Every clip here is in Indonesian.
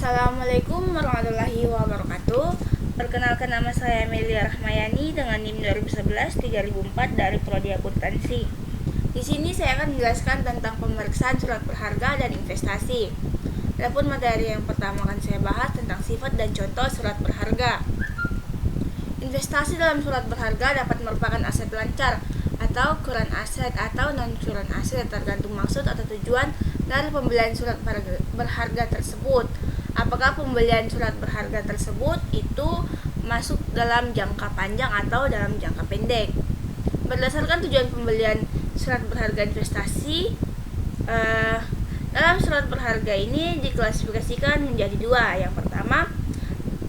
Assalamualaikum warahmatullahi wabarakatuh. Perkenalkan, nama saya Amelia Rahmayani dengan NIM 2011 3004 dari Prodi Akuntansi. Di sini saya akan menjelaskan tentang pemeriksaan surat berharga dan investasi. Adapun materi yang pertama akan saya bahas tentang sifat dan contoh surat berharga. Investasi dalam surat berharga dapat merupakan aset lancar atau current aset atau non-current aset, tergantung maksud atau tujuan dari pembelian surat berharga tersebut. Apakah pembelian surat berharga tersebut itu masuk dalam jangka panjang atau dalam jangka pendek? Berdasarkan tujuan pembelian surat berharga investasi, dalam surat berharga ini diklasifikasikan menjadi dua. Yang pertama,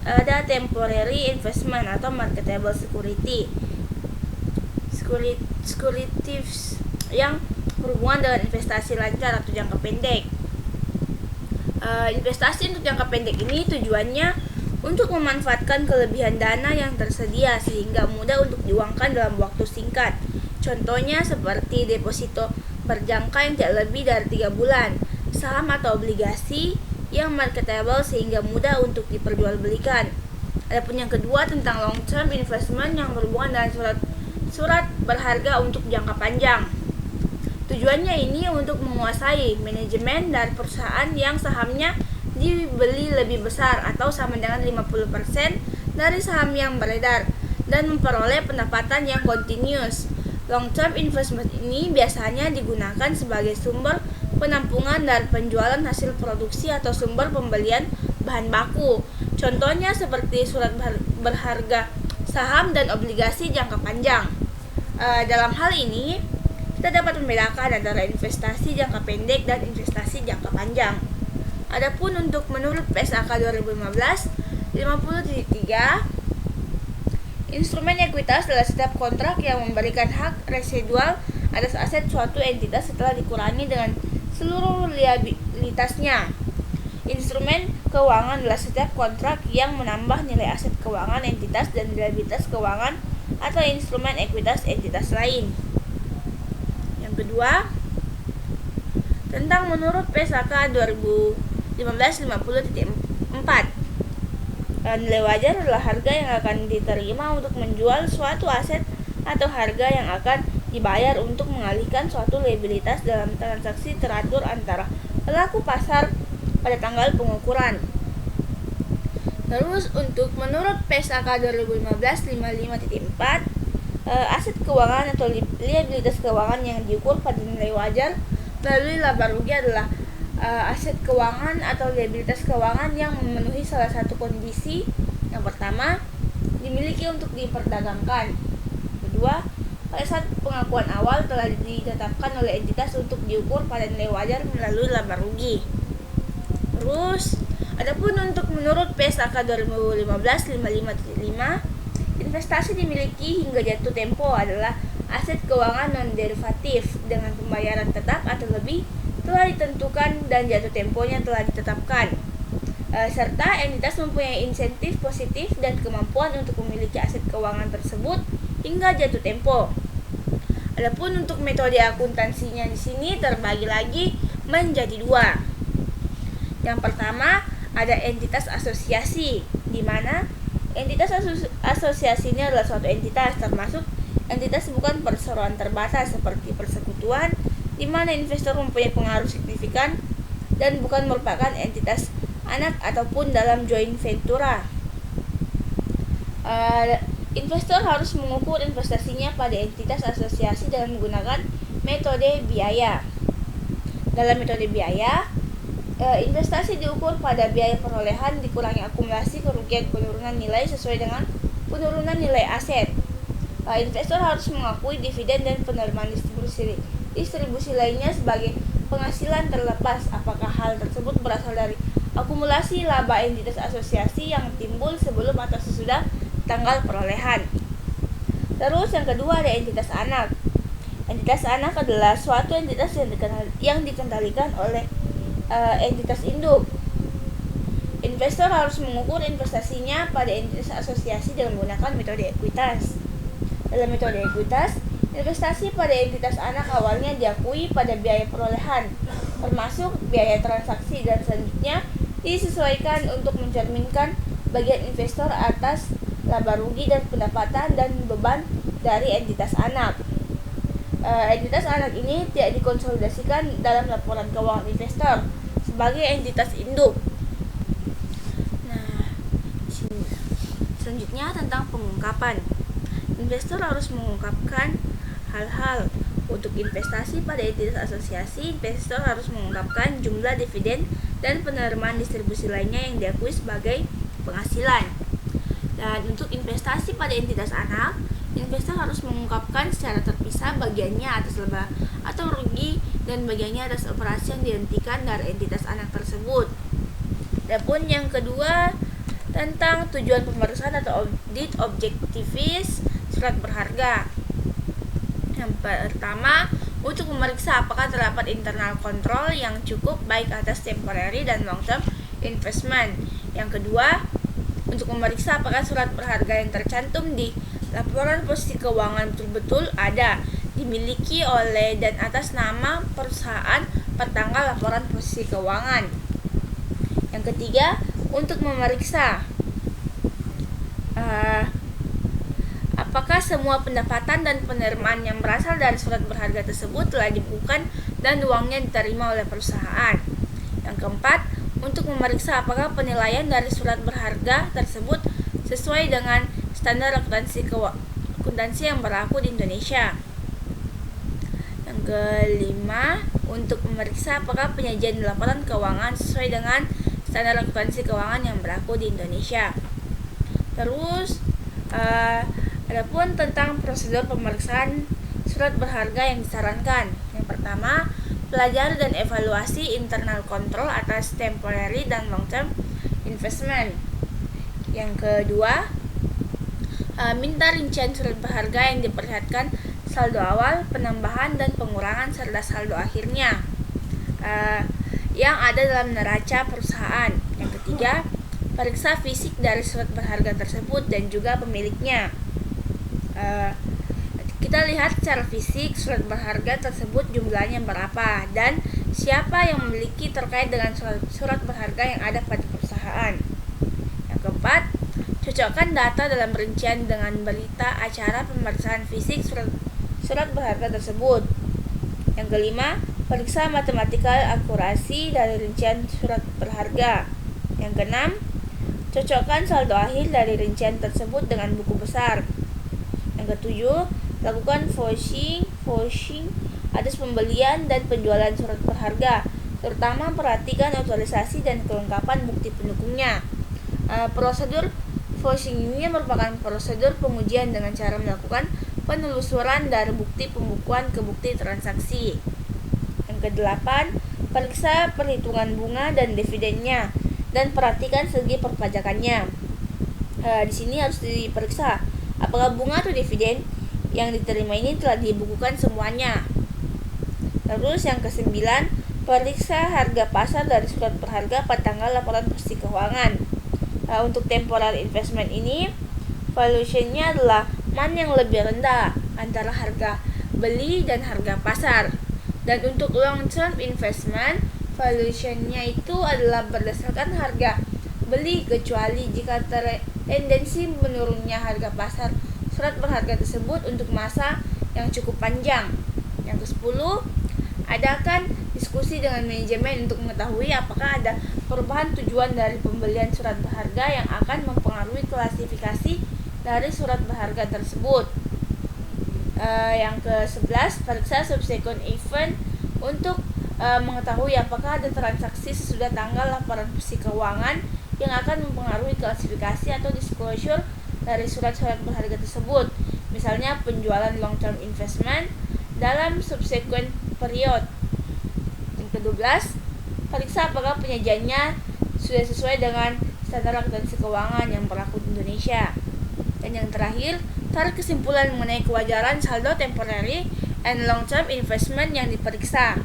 ada temporary investment atau marketable security, securities yang berhubungan dengan investasi lancar atau jangka pendek. Investasi untuk jangka pendek ini tujuannya untuk memanfaatkan kelebihan dana yang tersedia sehingga mudah untuk diuangkan dalam waktu singkat. Contohnya seperti deposito berjangka yang tidak lebih dari 3 bulan, saham atau obligasi yang marketable sehingga mudah untuk diperjualbelikan. Adapun yang kedua tentang long term investment yang berhubungan dengan surat berharga untuk jangka panjang. Tujuannya ini untuk menguasai manajemen dari perusahaan yang sahamnya dibeli lebih besar atau sama dengan 50% dari saham yang beredar dan memperoleh pendapatan yang continuous. Long term investment ini biasanya digunakan sebagai sumber penampungan dari penjualan hasil produksi atau sumber pembelian bahan baku. Contohnya seperti surat berharga saham dan obligasi jangka panjang. Dalam hal ini kita dapat membedakan antara investasi jangka pendek dan investasi jangka panjang. Adapun untuk menurut PSAK 2015 50.3, instrumen ekuitas adalah setiap kontrak yang memberikan hak residual atas aset suatu entitas setelah dikurangi dengan seluruh liabilitasnya. Instrumen keuangan adalah setiap kontrak yang menambah nilai aset keuangan entitas dan liabilitas keuangan atau instrumen ekuitas entitas lain. Yang kedua, tentang menurut PSAK 2015 50.4, nilai wajar adalah harga yang akan diterima untuk menjual suatu aset atau harga yang akan dibayar untuk mengalihkan suatu liabilitas dalam transaksi teratur antara pelaku pasar pada tanggal pengukuran. Terus untuk menurut PSAK 2015 55.4, aset keuangan atau liabilitas keuangan yang diukur pada nilai wajar melalui laba rugi adalah aset keuangan atau liabilitas keuangan yang memenuhi salah satu kondisi. Yang pertama, dimiliki untuk diperdagangkan. Kedua, pada saat pengakuan awal telah ditetapkan oleh entitas untuk diukur pada nilai wajar melalui laba rugi. Terus, adapun untuk menurut PSAK 2015 55.5, investasi dimiliki hingga jatuh tempo adalah aset keuangan non-derivatif dengan pembayaran tetap atau lebih telah ditentukan dan jatuh temponya telah ditetapkan, serta entitas mempunyai insentif positif dan kemampuan untuk memiliki aset keuangan tersebut hingga jatuh tempo. Adapun untuk metode akuntansinya di sini terbagi lagi menjadi dua. Yang pertama ada entitas asosiasi, di mana entitas asosiasi ini adalah suatu entitas, termasuk entitas bukan perseroan terbatas seperti persekutuan, di mana investor mempunyai pengaruh signifikan dan bukan merupakan entitas anak ataupun dalam joint venture. Investor harus mengukur investasinya pada entitas asosiasi dengan menggunakan metode biaya. Dalam metode biaya, investasi diukur pada biaya perolehan dikurangi akumulasi kerugian penurunan nilai sesuai dengan penurunan nilai aset. Investor harus mengakui dividen dan penerimaan distribusi lainnya sebagai penghasilan terlepas apakah hal tersebut berasal dari akumulasi laba entitas asosiasi yang timbul sebelum atau sesudah tanggal perolehan. Terus yang kedua ada entitas anak. Entitas anak adalah suatu entitas yang dikendalikan oleh entitas induk. Investor harus mengukur investasinya pada entitas asosiasi dengan menggunakan metode ekuitas. Dalam metode ekuitas, investasi pada entitas anak awalnya diakui pada biaya perolehan, termasuk biaya transaksi, dan selanjutnya disesuaikan untuk mencerminkan bagian investor atas laba rugi dan pendapatan dan beban dari entitas anak. Entitas anak ini tidak dikonsolidasikan dalam laporan keuangan investor sebagai entitas induk. Nah, selanjutnya tentang pengungkapan. Investor harus mengungkapkan hal-hal. Untuk investasi pada entitas asosiasi, investor harus mengungkapkan jumlah dividen dan penerimaan distribusi lainnya yang diakui sebagai penghasilan. Dan untuk investasi pada entitas anak, investor harus mengungkapkan secara terpisah bagiannya atas laba atau rugi dan bagiannya atas operasi yang dihentikan dari entitas anak tersebut. Adapun yang kedua tentang tujuan pemeriksaan atau audit objektifis surat berharga. Yang pertama, untuk memeriksa apakah terdapat internal control yang cukup baik atas temporary dan long term investment. Yang kedua, untuk memeriksa apakah surat berharga yang tercantum di laporan posisi keuangan betul-betul ada, dimiliki oleh dan atas nama perusahaan pertanggal laporan posisi keuangan. Yang ketiga, untuk memeriksa apakah semua pendapatan dan penerimaan yang berasal dari surat berharga tersebut telah dibukukan dan uangnya diterima oleh perusahaan. Yang keempat, untuk memeriksa apakah penilaian dari surat berharga tersebut sesuai dengan standar akuntansi yang berlaku di Indonesia. Yang kelima, untuk memeriksa apakah penyajian laporan keuangan sesuai dengan standar akuntansi keuangan yang berlaku di Indonesia. Terus, adapun tentang prosedur pemeriksaan surat berharga yang disarankan. Yang pertama, pelajari dan evaluasi internal control atas temporary dan long term investment. Yang kedua, minta rincian surat berharga yang diperlihatkan saldo awal, penambahan dan pengurangan serta saldo akhirnya yang ada dalam neraca perusahaan. Yang ketiga, periksa fisik dari surat berharga tersebut dan juga pemiliknya. Kita lihat secara fisik surat berharga tersebut jumlahnya berapa dan siapa yang memiliki terkait dengan surat berharga yang ada pada perusahaan. Yang keempat, cocokkan data dalam rincian dengan berita acara pemeriksaan fisik surat berharga tersebut. Yang kelima, periksa matematikal akurasi dari rincian surat berharga. Yang keenam, cocokkan saldo akhir dari rincian tersebut dengan buku besar. Yang ketujuh, lakukan voicing atas pembelian dan penjualan surat berharga, terutama perhatikan otorisasi dan kelengkapan bukti pendukungnya. Prosedur voicing ini merupakan prosedur pengujian dengan cara melakukan penelusuran dari bukti pembukuan ke bukti transaksi. Yang kedelapan, periksa perhitungan bunga dan dividennya dan perhatikan segi perpajakannya. Di sini harus diperiksa apakah bunga atau dividen yang diterima ini telah dibukukan semuanya. Terus yang kesembilan, periksa harga pasar dari surat berharga pada tanggal laporan posisi keuangan. Untuk temporal investment ini, valuation-nya adalah mana yang lebih rendah antara harga beli dan harga pasar. Dan untuk long term investment, valuation-nya itu adalah berdasarkan harga beli kecuali jika tendensi menurunnya harga pasar surat berharga tersebut untuk masa yang cukup panjang. Yang ke-10, adakan diskusi dengan manajemen untuk mengetahui apakah ada perubahan tujuan dari pembelian surat berharga yang akan mempengaruhi klasifikasi dari surat berharga tersebut. Yang ke-11, periksa subsequent event untuk mengetahui apakah ada transaksi sesudah tanggal laporan posisi keuangan yang akan mempengaruhi klasifikasi atau disclosure dari surat-surat berharga tersebut, misalnya penjualan long term investment dalam subsequent period. Yang ke-12, periksa apakah penyajiannya sudah sesuai dengan standar akuntansi keuangan yang berlaku di Indonesia. Dan yang terakhir, tarik kesimpulan mengenai kewajaran saldo temporary and long term investment yang diperiksa.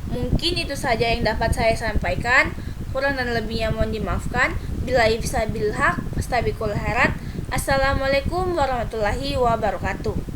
Mungkin itu saja yang dapat saya sampaikan. Kurang dan lebihnya mohon dimaafkan. Billahi fisabilillah, fastabiqul khairat. Assalamualaikum warahmatullahi wabarakatuh.